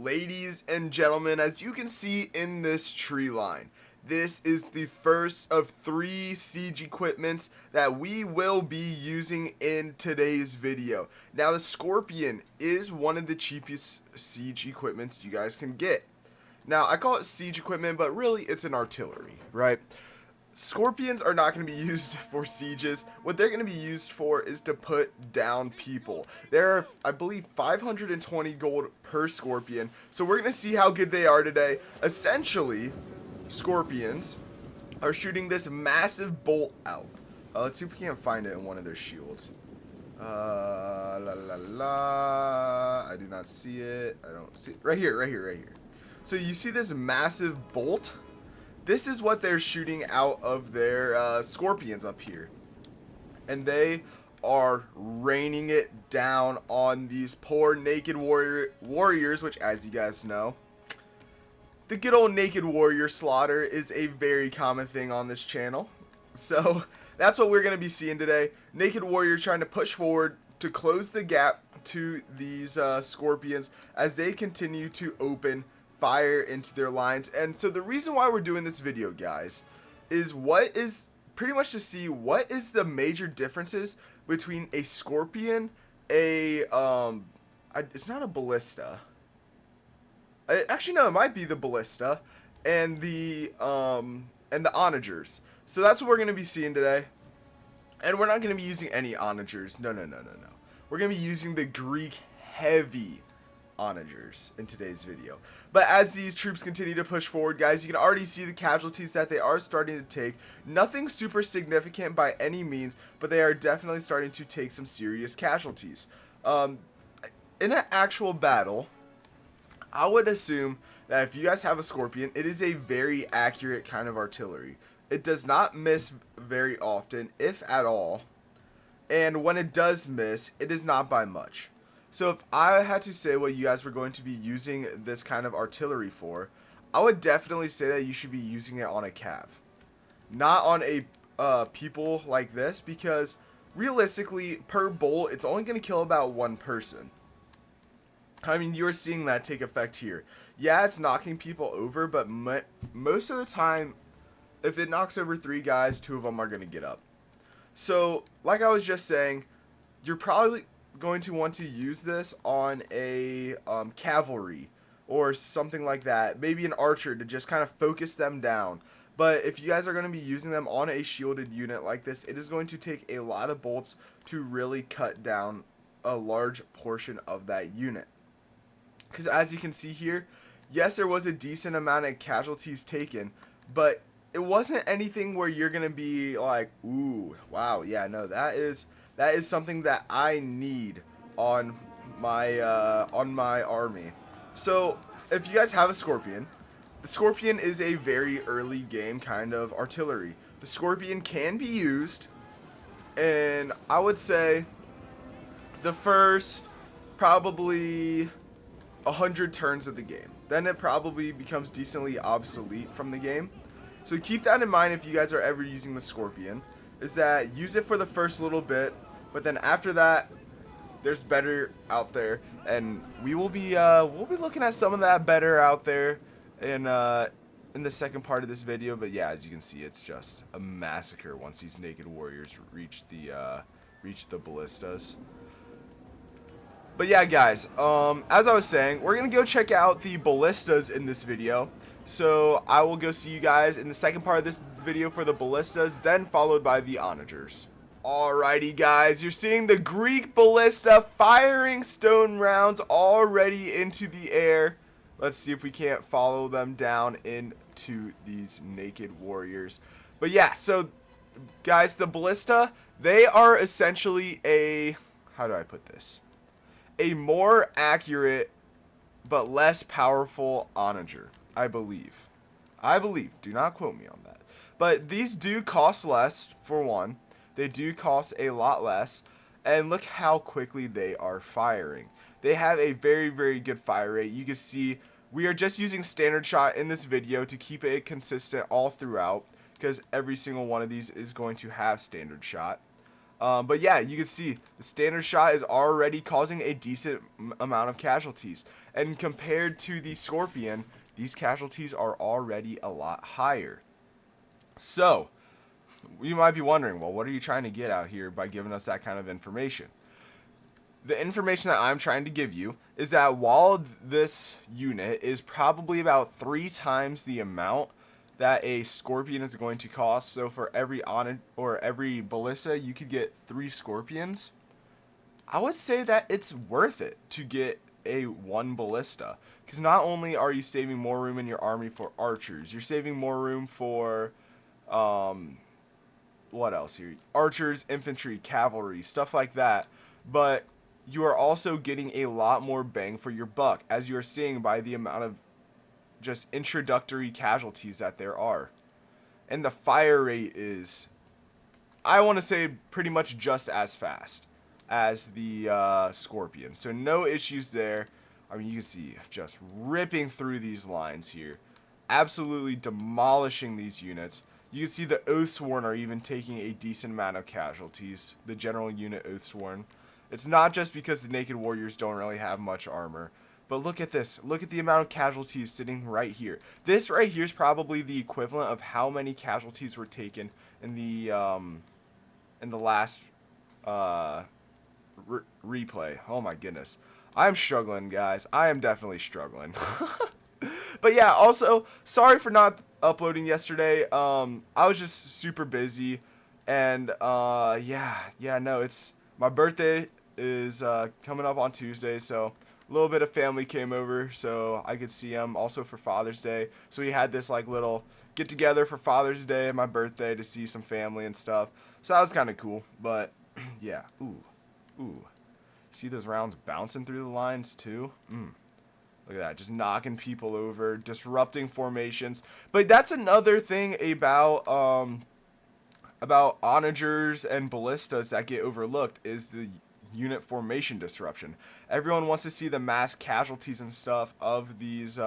Ladies and gentlemen, as you can see in this tree line, this is the first of 3 siege equipments that we will be using in today's video. Now, the Scorpion is one of the cheapest siege equipments you guys can get. Now, I call it siege equipment, but really it's an artillery, right? Scorpions are not going to be used for sieges. What they're going to be used for is to put down people. There are, I believe, 520 gold per Scorpion. So we're going to see how good they are today. Essentially, Scorpions are shooting this massive bolt out. Let's see if we can't find it in one of their shields. La la la. I do not see it. I don't see it. Right here, right here, right here. So you see this massive bolt? This is what they're shooting out of their Scorpions up here. And they are raining it down on these poor naked warriors, which, as you guys know, the good old naked warrior slaughter is a very common thing on this channel. So that's what we're going to be seeing today. Naked warrior trying to push forward to close the gap to these Scorpions as they continue to open fire into their lines. And so the reason why we're doing this video, guys, is pretty much to see what is the major differences between a Scorpion, it's not a ballista. Actually, no, it might be the ballista, and the onagers. So that's what we're going to be seeing today. And we're not going to be using any onagers. No. We're going to be using the Greek heavy onagers in today's video. But as these troops continue to push forward, guys, you can already see the casualties that they are starting to take. Nothing super significant by any means, but they are definitely starting to take some serious casualties. In an actual battle, I would assume that if you guys have a Scorpion, it is a very accurate kind of artillery. It does not miss very often, if at all. And when it does miss, it is not by much. So if I had to say what you guys were going to be using this kind of artillery for, I would definitely say that you should be using it on a cav. Not on a people like this, because realistically, per bolt, it's only going to kill about 1 person. I mean, you're seeing that take effect here. Yeah, it's knocking people over, but most of the time, if it knocks over 3 guys, 2 of them are going to get up. So, like I was just saying, you're probably going to want to use this on a cavalry or something like that, maybe an archer, to just kind of focus them down. But if you guys are going to be using them on a shielded unit like this, it is going to take a lot of bolts to really cut down a large portion of that unit. Because as you can see here, yes, there was a decent amount of casualties taken, but it wasn't anything where you're going to be like, ooh, wow, yeah, no, that is something that I need on my army. So if you guys have a Scorpion, the Scorpion is a very early game kind of artillery. The Scorpion can be used, and I would say the first probably 100 turns of the game. Then it probably becomes decently obsolete from the game. So keep that in mind if you guys are ever using the Scorpion, is that use it for the first little bit, but then after that, there's better out there, and we'll be looking at some of that better out there in the second part of this video. But yeah, as you can see, it's just a massacre once these naked warriors reach the ballistas. But yeah, guys, as I was saying, we're gonna go check out the ballistas in this video. So I will go see you guys in the second part of this video for the ballistas, then followed by the onagers. Alrighty, guys, you're seeing the Greek ballista firing stone rounds already into the air. Let's see if we can't follow them down into these naked warriors. But yeah, so guys, the ballista, they are essentially how do I put this? A more accurate but less powerful onager, I believe. Do not quote me on that. But these do cost less, for one. They do cost a lot less. And look how quickly they are firing. They have a very, very good fire rate. You can see we are just using standard shot in this video to keep it consistent all throughout, because every single one of these is going to have standard shot. But yeah, you can see the standard shot is already causing a decent amount of casualties. And compared to the Scorpion, these casualties are already a lot higher. So, you might be wondering, well, what are you trying to get out here by giving us that kind of information? The information that I'm trying to give you is that while this unit is probably about 3 times the amount that a Scorpion is going to cost, so for every every ballista you could get 3 Scorpions, I would say that it's worth it to get a 1 ballista, because not only are you saving more room in your army for archers, you're saving more room for what else here? Archers, infantry, cavalry, stuff like that. But you are also getting a lot more bang for your buck, as you are seeing by the amount of just introductory casualties that there are. And the fire rate is, I want to say, pretty much just as fast as the Scorpion. So no issues there. I mean, you can see just ripping through these lines here. Absolutely demolishing these units. You can see the Oathsworn are even taking a decent amount of casualties. The general unit Oathsworn. It's not just because the Naked Warriors don't really have much armor. But look at this. Look at the amount of casualties sitting right here. This right here is probably the equivalent of how many casualties were taken in the last replay. Oh my goodness. I'm struggling, guys. I am definitely struggling. But yeah, also, sorry for not uploading yesterday. I was just super busy. And no, it's my birthday is coming up on Tuesday, so a little bit of family came over so I could see them. Also for Father's Day, so we had this like little get together for Father's Day and my birthday to see some family and stuff. So that was kind of cool. But yeah, ooh, see those rounds bouncing through the lines too? Look at that, just knocking people over, disrupting formations. But that's another thing about onagers and ballistas that get overlooked, is the unit formation disruption. Everyone wants to see the mass casualties and stuff of these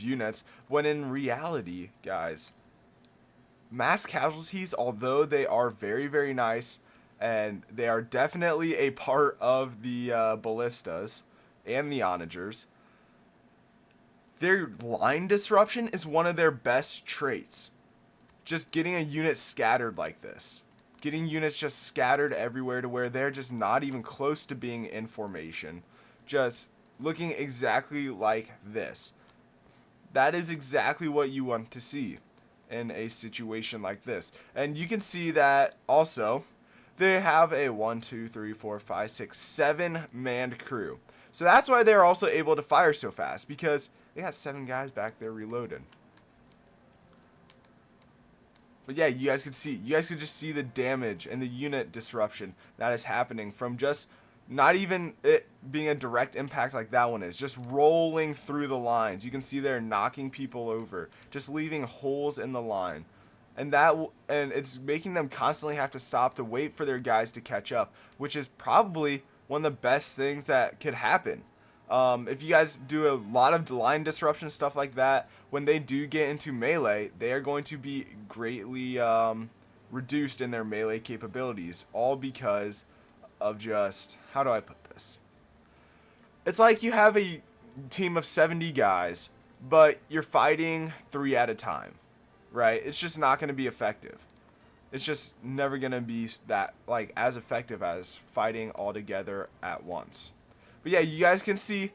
units, when in reality, guys, mass casualties, although they are very, very nice, and they are definitely a part of the ballistas and the onagers, their line disruption is one of their best traits. Just getting a unit scattered like this. Getting units just scattered everywhere to where they're just not even close to being in formation. Just looking exactly like this. That is exactly what you want to see in a situation like this. And you can see that also they have a 1, 2, 3, 4, 5, 6, 7 manned crew. So that's why they're also able to fire so fast, because they got 7 guys back there reloading. But yeah, you guys could just see the damage and the unit disruption that is happening from just not even it being a direct impact like that one is, just rolling through the lines. You can see they're knocking people over, just leaving holes in the line. And it's making them constantly have to stop to wait for their guys to catch up, which is probably one of the best things that could happen. If you guys do a lot of line disruption, stuff like that, when they do get into melee, they are going to be greatly reduced in their melee capabilities, all because of just, how do I put this? It's like you have a team of 70 guys, but you're fighting 3 at a time, right? It's just not going to be effective. It's just never going to be that, like, as effective as fighting all together at once. But yeah, you guys can see,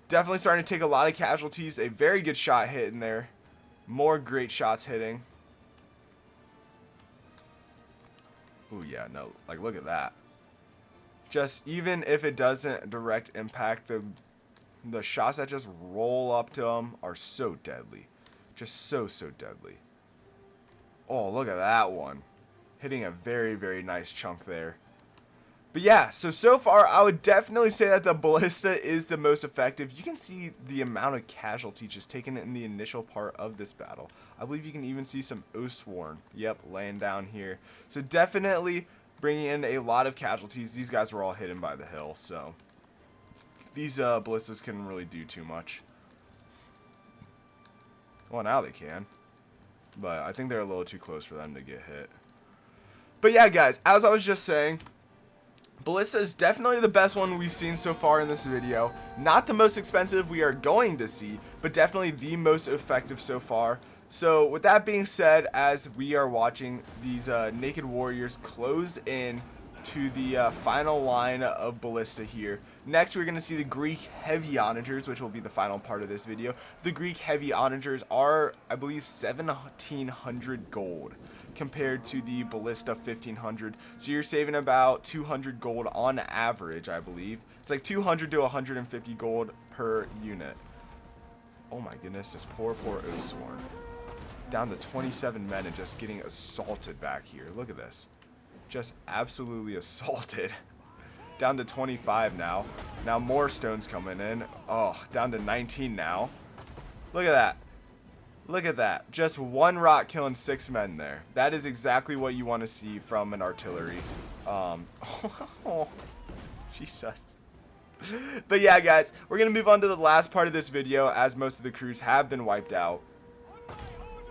definitely starting to take a lot of casualties. A very good shot hit in there. More great shots hitting. Ooh, yeah, no, like, look at that. Just, even if it doesn't direct impact, the shots that just roll up to them are so deadly. Just so deadly. Oh, look at that one. Hitting a very, very nice chunk there. But yeah, so far, I would definitely say that the ballista is the most effective. You can see the amount of casualties just taken in the initial part of this battle. I believe you can even see some Oathsworn, yep, laying down here. So definitely bringing in a lot of casualties. These guys were all hidden by the hill, so these ballistas couldn't really do too much. Well, now they can, but I think they're a little too close for them to get hit. But yeah, guys, as I was just saying, Ballista is definitely the best one we've seen so far in this video. Not the most expensive we are going to see, but definitely the most effective so far. So with that being said, as we are watching these Naked Warriors close in to the final line of Ballista here. Next, we're going to see the Greek Heavy Onagers, which will be the final part of this video. The Greek Heavy Onagers are, I believe, 1,700 gold compared to the Ballista 1,500. So you're saving about 200 gold on average, I believe. It's like 200 to 150 gold per unit. Oh my goodness, this poor Oathsworn. Down to 27 men and just getting assaulted back here. Look at this. Just absolutely assaulted. Down to 25 now. Now more stones coming in. Oh, down to 19 now. Look at that. Look at that. Just one rock killing 6 men there. That is exactly what you want to see from an artillery. Oh, Jesus. But yeah, guys, we're going to move on to the last part of this video as most of the crews have been wiped out.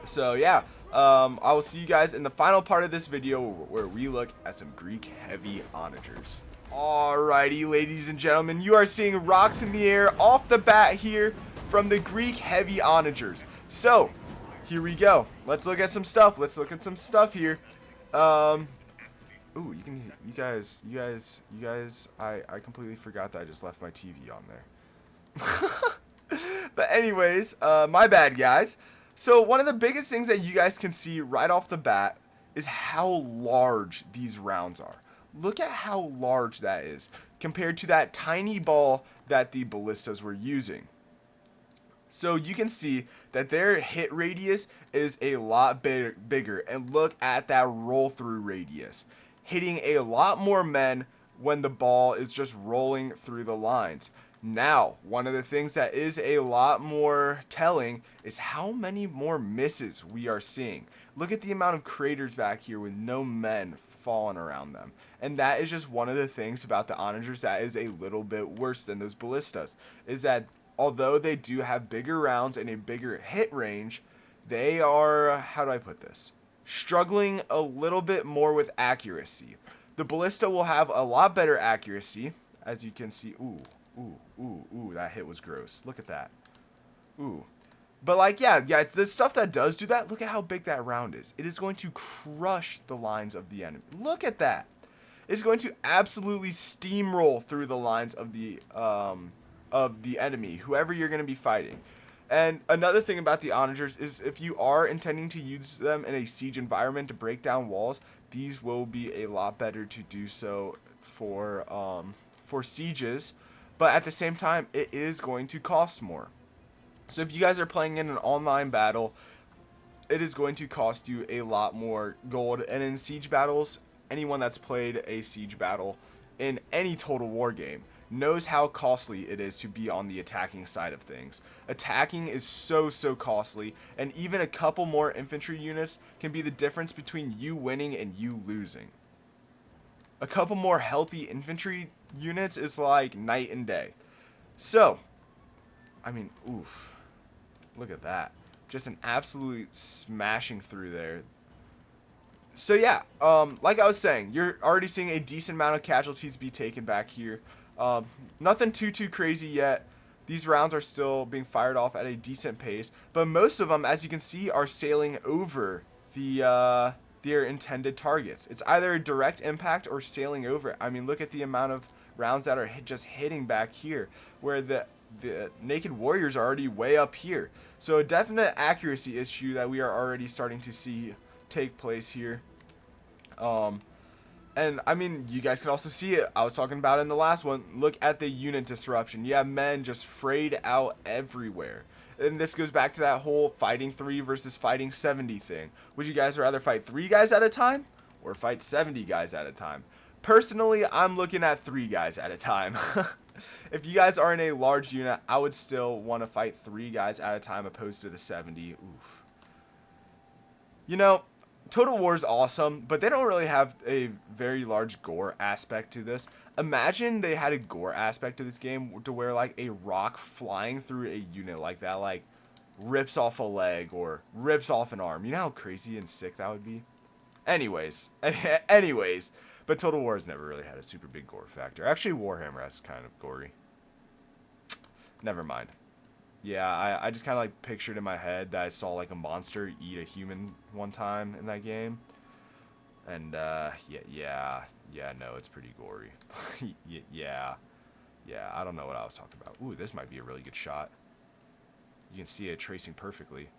So yeah, I will see you guys in the final part of this video where we look at some Greek Heavy Onagers. Alrighty, ladies and gentlemen, you are seeing rocks in the air off the bat here from the Greek Heavy Onagers. So, here we go. Let's look at some stuff. Let's look at some stuff here. Ooh, you guys, I completely forgot that I just left my TV on there. But anyways, my bad, guys. So one of the biggest things that you guys can see right off the bat is how large these rounds are. Look at how large that is compared to that tiny ball that the ballistas were using. So you can see that their hit radius is a lot bigger, and look at that roll through radius, hitting a lot more men when the ball is just rolling through the lines. Now, one of the things that is a lot more telling is how many more misses we are seeing. Look at the amount of craters back here with no men falling around them. And that is just one of the things about the Onagers that is a little bit worse than those ballistas, is that although they do have bigger rounds and a bigger hit range, they are, how do I put this, struggling a little bit more with accuracy. The ballista will have a lot better accuracy, as you can see. Ooh, that hit was gross. Look at that. Ooh. But like, yeah, it's the stuff that does do that. Look at how big that round is. It is going to crush the lines of the enemy. Look at that. It's going to absolutely steamroll through the lines of the enemy, whoever you're going to be fighting. And another thing about the Onagers is if you are intending to use them in a siege environment to break down walls, these will be a lot better to do so for sieges. But at the same time, it is going to cost more. So if you guys are playing in an online battle, it is going to cost you a lot more gold. And in siege battles, anyone that's played a siege battle in any Total War game knows how costly it is to be on the attacking side of things. Attacking is so costly, and even a couple more infantry units can be the difference between you winning and you losing. A couple more healthy infantry units is like night and day. So, I mean, oof. Look at that. Just an absolute smashing through there. So yeah, like I was saying, you're already seeing a decent amount of casualties be taken back here. Nothing too crazy yet. These rounds are still being fired off at a decent pace, but most of them, as you can see, are sailing over their intended targets. It's either a direct impact or sailing over it. I mean, look at the amount of rounds that are just hitting back here, where the Naked Warriors are already way up here. So a definite accuracy issue that we are already starting to see take place here. And I mean, you guys can also see it. I was talking about it in the last one. Look at the unit disruption. You have men just frayed out everywhere. And this goes back to that whole fighting 3 versus fighting 70 thing. Would you guys rather fight 3 guys at a time or fight 70 guys at a time? Personally, I'm looking at 3 guys at a time. If you guys are in a large unit, I would still want to fight 3 guys at a time opposed to the 70. Oof. You know, Total War is awesome, but they don't really have a very large gore aspect to this. Imagine they had a gore aspect to this game to where like a rock flying through a unit like that rips off a leg or rips off an arm. You know how crazy and sick that would be? Anyways, anyways, but Total War has never really had a super big gore factor. Actually, Warhammer has kind of gory. Never mind. Yeah, I just kind of like pictured in my head that I saw like a monster eat a human one time in that game. And yeah, no, it's pretty gory. Yeah, I don't know what I was talking about. Ooh, this might be a really good shot. You can see it tracing perfectly.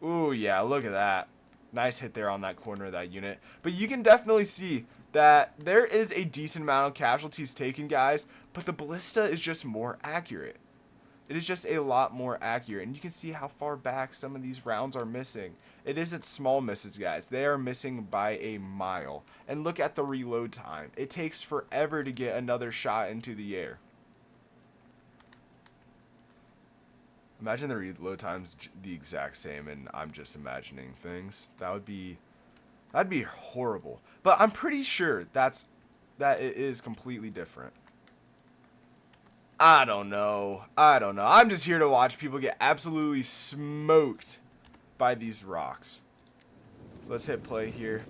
Ooh, yeah, look at that. Nice hit there on that corner of that unit. But you can definitely see that there is a decent amount of casualties taken, guys, but the ballista is just more accurate. It is just a lot more accurate, and you can see how far back some of these rounds are missing. It isn't small misses, guys. They are missing by a mile. And look at the reload time. It takes forever to get another shot into the air. Imagine the reload time's the exact same, and I'm just imagining things. That'd be horrible. But I'm pretty sure that it is completely different. I don't know. I'm just here to watch people get absolutely smoked by these rocks. So let's hit play here.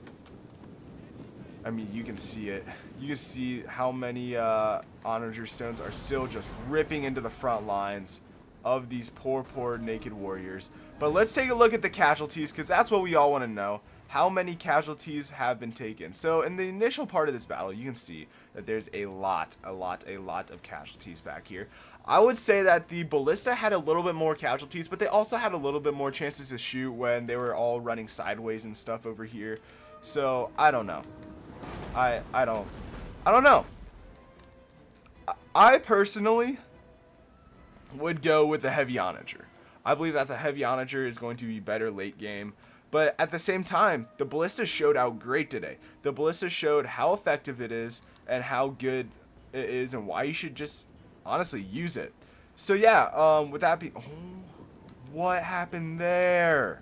I mean, you can see it. You can see how many onager stones are still just ripping into the front lines of these poor naked warriors. But let's take a look at the casualties, because that's what we all want to know. How many casualties have been taken? So in the initial part of this battle, you can see that there's a lot of casualties back here. I would say that the ballista had a little bit more casualties, but they also had a little bit more chances to shoot when they were all running sideways and stuff over here. So I don't know. I don't know. I personally would go with the heavy onager. I believe that the heavy onager is going to be better late game. But at the same time, the ballista showed out great today. The ballista showed how effective it is and how good it is and why you should just honestly use it. So yeah, with that being, oh, what happened there?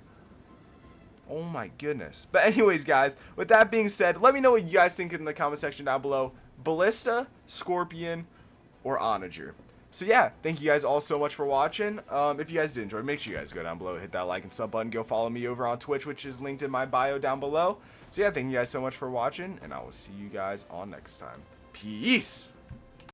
Oh my goodness. But anyways, guys, with that being said, let me know what you guys think in the comment section down below. Ballista, Scorpion, or Onager. So yeah, thank you guys all so much for watching. If you guys did enjoy, make sure you guys go down below, hit that like and sub button. Go follow me over on Twitch, which is linked in my bio down below. So yeah, thank you guys so much for watching, and I will see you guys on next time. Peace!